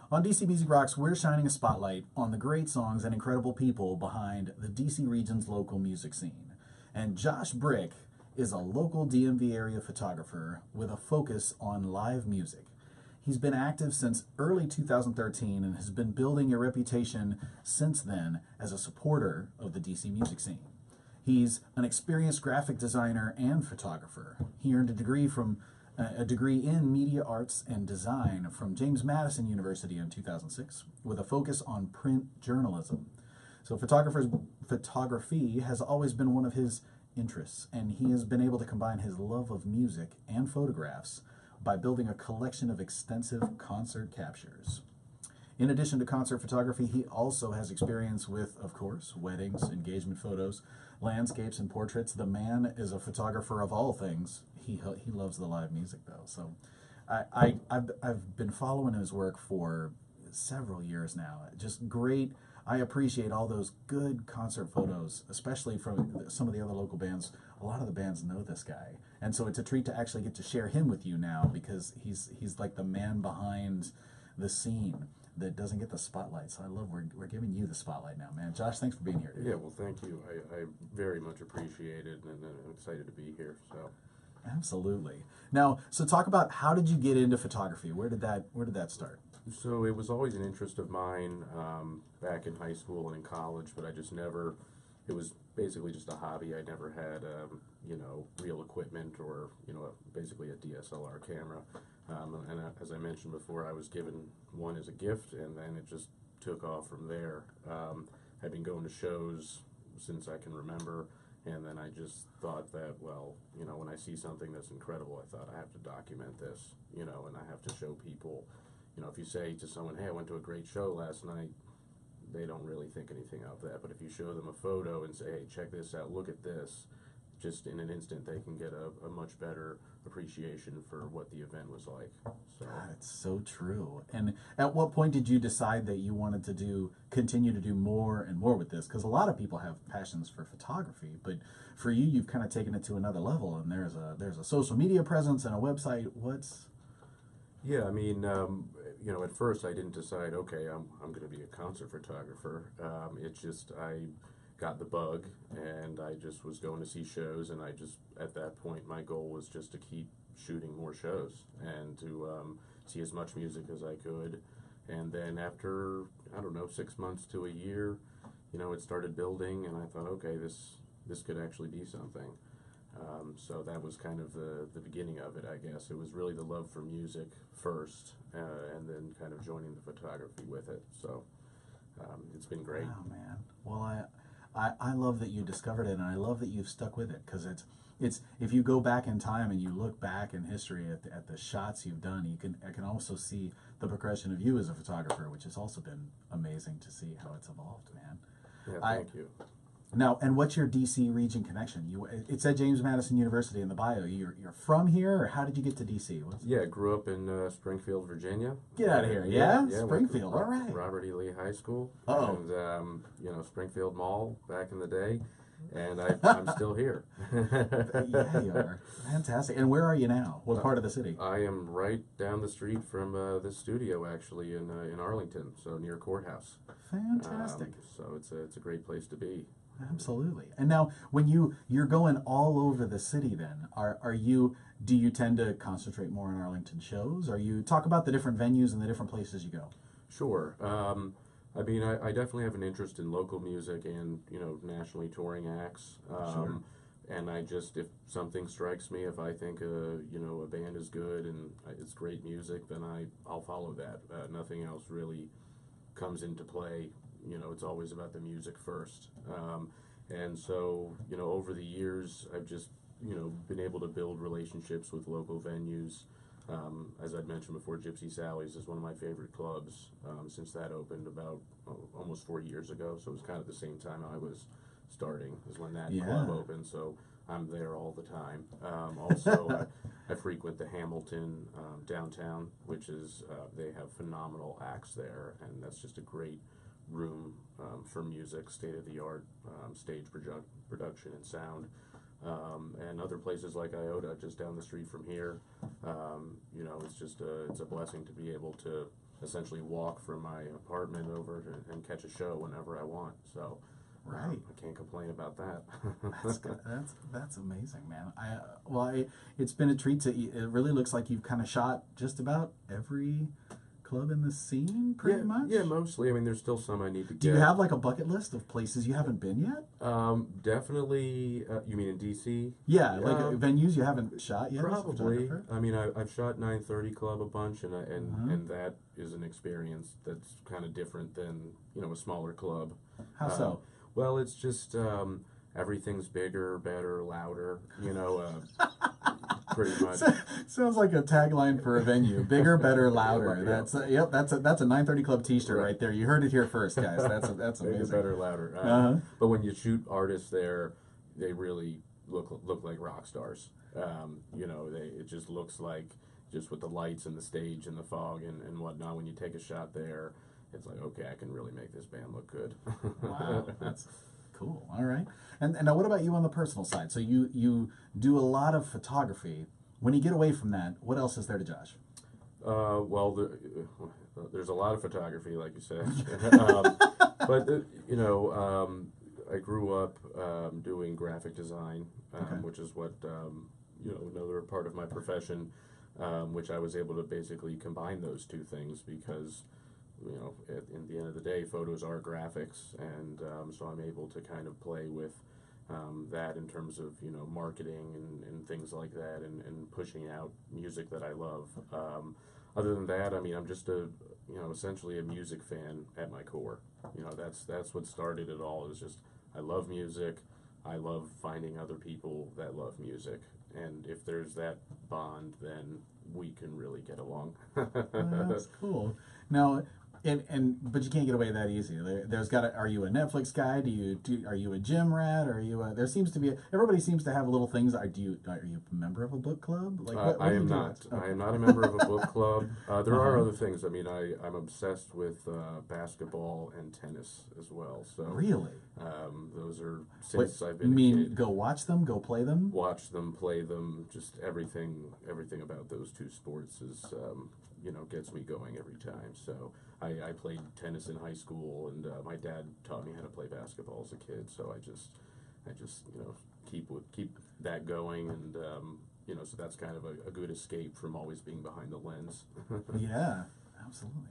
On DC Music Rocks, we're shining a spotlight on the great songs and incredible people behind the DC region's local music scene. And Josh Brick is a local DMV area photographer with a focus on live music. He's been active since early 2013 and has been building a reputation since then as a supporter of the DC music scene. He's an experienced graphic designer and photographer. He earned a degree in media arts and design from James Madison University in 2006 with a focus on print journalism. So photography has always been one of his interests, and he has been able to combine his love of music and photographs by building a collection of extensive concert captures. In addition to concert photography, he also has experience with, of course, weddings, engagement photos, landscapes, and portraits. The man is a photographer of all things. He loves the live music, though. So I've been following his work for several years now. Just great. I appreciate all those good concert photos, especially from some of the other local bands. A lot of the bands know this guy, and so it's a treat to actually get to share him with you now, because he's like the man behind the scene that doesn't get the spotlight. So I love we're giving you the spotlight now, man. Josh, thanks for being here, dude. Yeah, well, thank you. I very much appreciate it, and I'm excited to be here. So, absolutely. Now, so talk about, how did you get into photography? Where did that start? So it was always an interest of mine back in high school and in college, but I just never. It was basically just a hobby. I never had real equipment, or basically a DSLR camera. And as I mentioned before, I was given one as a gift, and then it just took off from there. I've been going to shows since I can remember, and then I just thought that, well, when I see something that's incredible, I thought I have to document this, and I have to show people. If you say to someone, hey, I went to a great show last night, they don't really think anything of that. But if you show them a photo and say, hey, check this out, look at this, just in an instant they can get a much better appreciation for what the event was like. So God, it's so true. And at what point did you decide that you wanted to continue to do more and more with this? Because a lot of people have passions for photography, but for you, you've kind of taken it to another level, and there's a social media presence and a website. Yeah, I mean, at first I didn't decide, okay, I'm going to be a concert photographer. It's just I got the bug, and I just was going to see shows, and at that point, my goal was just to keep shooting more shows and to see as much music as I could. And then after, 6 months to a year, it started building, and I thought, okay, this could actually be something. So that was kind of the beginning of it, I guess. It was really the love for music first, and then kind of joining the photography with it. So it's been great. Wow, man. Well, I love that you discovered it, and I love that you've stuck with it, because it's if you go back in time and you look back in history at the shots you've done, I can also see the progression of you as a photographer, which has also been amazing to see how it's evolved, man. Yeah, thank you. Now, and what's your DC region connection? It said James Madison University in the bio. You're from here, or how did you get to DC? Yeah, I grew up in Springfield, Virginia. Get out of here, yeah? Yeah, Springfield, all right. Robert E. Lee High School. Oh. And, Springfield Mall back in the day, and I'm still here. Yeah, you are. Fantastic. And where are you now? What part of the city? I am right down the street from this studio, actually, in Arlington, so near Courthouse. Fantastic. So it's a great place to be. Absolutely. And now, when you're going all over the city, then do you tend to concentrate more on Arlington shows? Or you talk about the different venues and the different places you go? Sure. I mean, I definitely have an interest in local music and nationally touring acts. Sure. And if something strikes me, if I think a band is good and it's great music, then I'll follow that. Nothing else really comes into play. It's always about the music first. And so, over the years, I've just, been able to build relationships with local venues. As I'd mentioned before, Gypsy Sally's is one of my favorite clubs since that opened about almost 4 years ago. So it was kind of the same time I was starting is when that club opened. So I'm there all the time. Also, I frequent the Hamilton downtown, which is, they have phenomenal acts there, and that's just a great room for music, state-of-the-art stage production and sound. And other places like Iota, just down the street from here. It's just it's a blessing to be able to essentially walk from my apartment over and catch a show whenever I want. So Right. I can't complain about that. That's good. That's amazing, man. It's been a treat to. It really looks like you've kind of shot just about every club in the scene, pretty much. Yeah, mostly. I mean, there's still some I need to get. Do you have like a bucket list of places you haven't been yet? Definitely. You mean in DC? Yeah, like venues you haven't shot yet. As a Probably. photographer? I mean, I've shot 930 Club a bunch, and that is an experience that's kind of different than a smaller club. How so? Well, it's just everything's bigger, better, louder. Pretty much. Sounds like a tagline for a venue: bigger, better, louder. Yeah. That's a 930 Club T-shirt right there. You heard it here first, guys. That's amazing. Bigger, better, louder. But when you shoot artists there, they really look like rock stars. It just looks like, just with the lights and the stage and the fog and whatnot. When you take a shot there, it's like, okay, I can really make this band look good. Wow, that's cool. All right. And now, what about you on the personal side? So you do a lot of photography. When you get away from that, what else is there to Josh? Well, there's a lot of photography, like you said. But I grew up doing graphic design, which is what another part of my profession, which I was able to basically combine those two things because, in the end of the day, photos are graphics, and so I'm able to kind of play with that in terms of marketing and things like that, and pushing out music that I love. Other than that, I mean, I'm just essentially a music fan at my core. That's what started it all. Is just I love music. I love finding other people that love music, and if there's that bond, then we can really get along. That's cool. Now, but you can't get away that easy. Are you a Netflix guy? Are you a gym rat? There seems to be everybody sees to have little things. Are you a member of a book club? Like what I do you am do? not. Okay. I am not a member of a book club. There are other things. I mean, I'm obsessed with basketball and tennis as well. So Really? Those are since I've been You mean a kid. go watch them, go play them? Watch them, play them, just everything about those two sports is gets me going every time. So I played tennis in high school, and my dad taught me how to play basketball as a kid. So I just keep that going, and so that's kind of a good escape from always being behind the lens. Yeah, absolutely.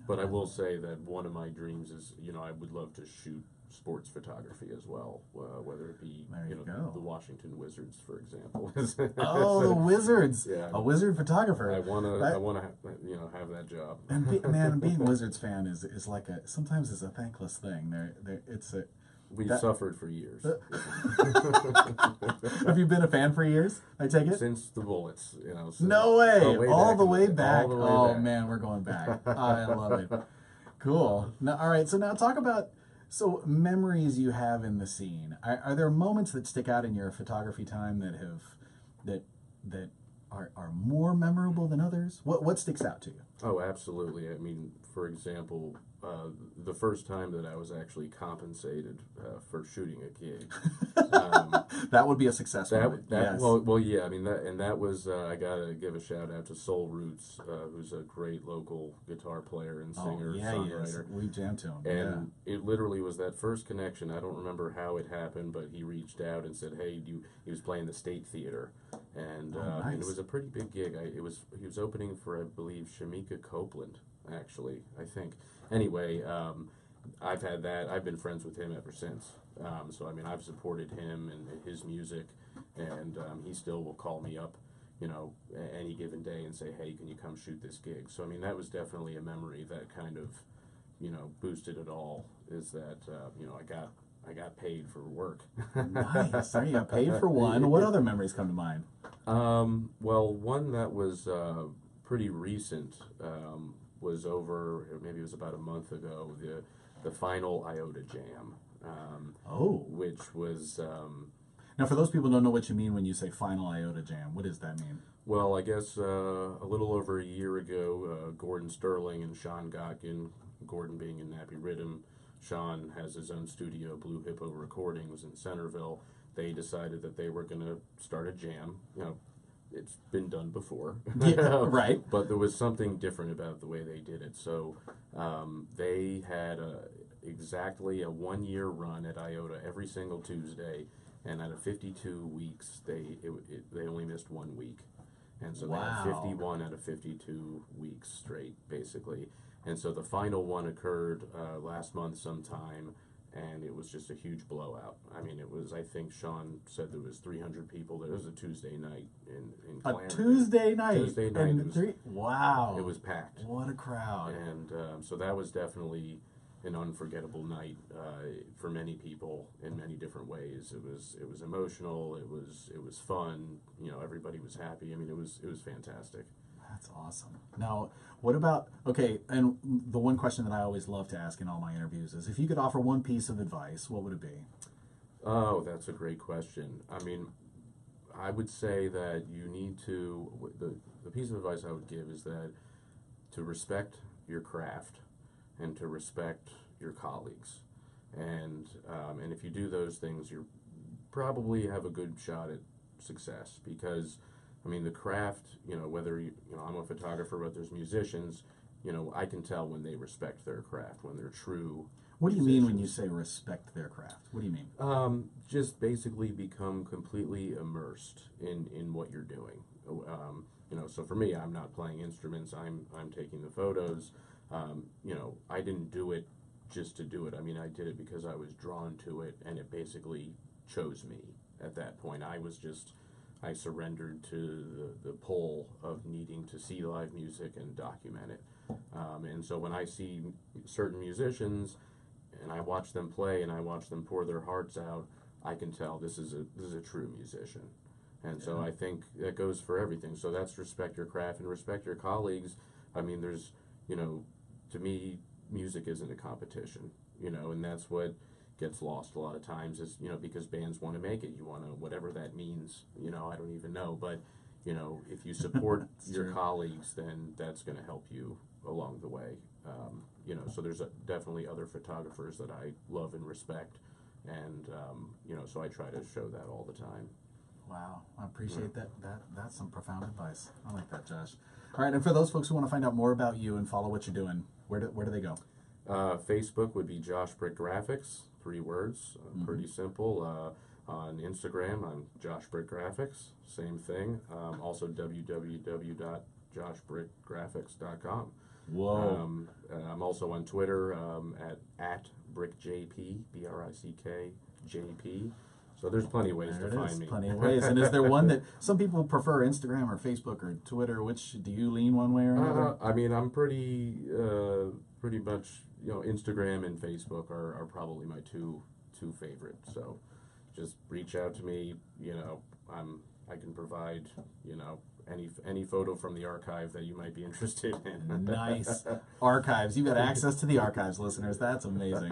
But I will say that one of my dreams is I would love to shoot sports photography as well, whether it be the Washington Wizards, for example. Oh, the Wizards! Yeah, a Wizard photographer. I wanna have that job. And being a Wizards fan is like sometimes it's a thankless thing. We've suffered for years. Have you been a fan for years? I take it since the Bullets. No way! All the way back. All the way Oh back. man, we're going back. I love it. Cool. Now, all right. So now talk about memories you have in the scene. Are there moments that stick out in your photography time that are more memorable than others? What sticks out to you? Oh, absolutely. I mean, for example, the first time that I was actually compensated for shooting a gig. That would be a success. Yes. Well, yeah. I mean, that was I gotta give a shout out to Soul Roots, who's a great local guitar player and singer, songwriter. We jammed to him. And it literally was that first connection. I don't remember how it happened, but he reached out and said, "Hey, he was playing the State Theater, and nice. and it was a pretty big gig. He was opening for, I believe, Shamika Copeland, actually, I think. Anyway, I've had that. I've been friends with him ever since. So I mean, I've supported him and his music, and he still will call me up, any given day and say, "Hey, can you come shoot this gig?" So I mean, that was definitely a memory that kind of, boosted it all. Is that I got paid for work. Nice. There you go. Paid for one. What other memories come to mind? Well, one that was pretty recent was over. Maybe it was about a month ago. The final Iota Jam. Which was. Now, for those people who don't know what you mean when you say final Iota Jam, what does that mean? Well, I guess a little over a year ago, Gordon Sterling and Sean Gotkin, Gordon being in Nappy Rhythm, Sean has his own studio, Blue Hippo Recordings in Centerville. They decided that they were going to start a jam, it's been done before. Yeah, right. But there was something different about the way they did it. So they had exactly a 1 year run at Iota every single Tuesday, and out of 52 weeks, they only missed 1 week. And so they had Wow. 51 out of 52 weeks straight, basically. And so the final one occurred last month sometime, and it was just a huge blowout. I mean, it was, I think Sean said there was 300 people there. It was a Tuesday night in A Clarendon. Tuesday night. Tuesday night. And wow. It was packed. What a crowd. And so that was definitely an unforgettable night for many people in many different ways. It was emotional. It was fun. You know, everybody was happy. I mean, it was fantastic. That's awesome. Now, what about, okay, and the one question that I always love to ask in all my interviews is, if you could offer one piece of advice, what would it be? Oh, that's a great question. I mean, I would say that you need to, the piece of advice I would give is that to respect your craft and to respect your colleagues. And if you do those things, you probably have a good shot at success, because I mean, the craft, you know, whether I'm a photographer, but there's musicians, you know, I can tell when they respect their craft, when they're true. What do you mean when you say respect their craft? What do you mean? Just basically become completely immersed in what you're doing. You know, so for me, I'm not playing instruments. I'm taking the photos. You know, I didn't do it just to do it. I mean, I did it because I was drawn to it, and it basically chose me at that point. I surrendered to the pull of needing to see live music and document it. And so when I see certain musicians and I watch them play and I watch them pour their hearts out, I can tell this is a true musician. And so I think that goes for everything. So that's respect your craft and respect your colleagues. I mean, there's, you know, to me, music isn't a competition, you know, and that's what gets lost a lot of times, is, you know, because bands want to make it. You want to, whatever that means, you know, I don't even know. But, you know, if you support your colleagues, then that's going to help you along the way. You know, so there's definitely other photographers that I love and respect. And, you know, so I try to show that all the time. Wow, I appreciate that. That's some profound advice. I like that, Josh. All right, and for those folks who want to find out more about you and follow what you're doing, where do they go? Facebook would be Josh Brick Graphics, 3 words, pretty simple. On Instagram, I'm Josh Brick Graphics, same thing. Also www.joshbrickgraphics.com. Whoa. I'm also on Twitter at BrickJP, BRICKJP. So there's plenty of ways to find me. Plenty of ways. And is there one that some people prefer, Instagram or Facebook or Twitter? Which do you lean one way or another? I mean, I'm pretty much, you know, Instagram and Facebook are probably my two favorite. So just reach out to me. You know, I can provide, you know, any photo from the archive that you might be interested in. Nice. Archives. You've got access to the archives, listeners. That's amazing.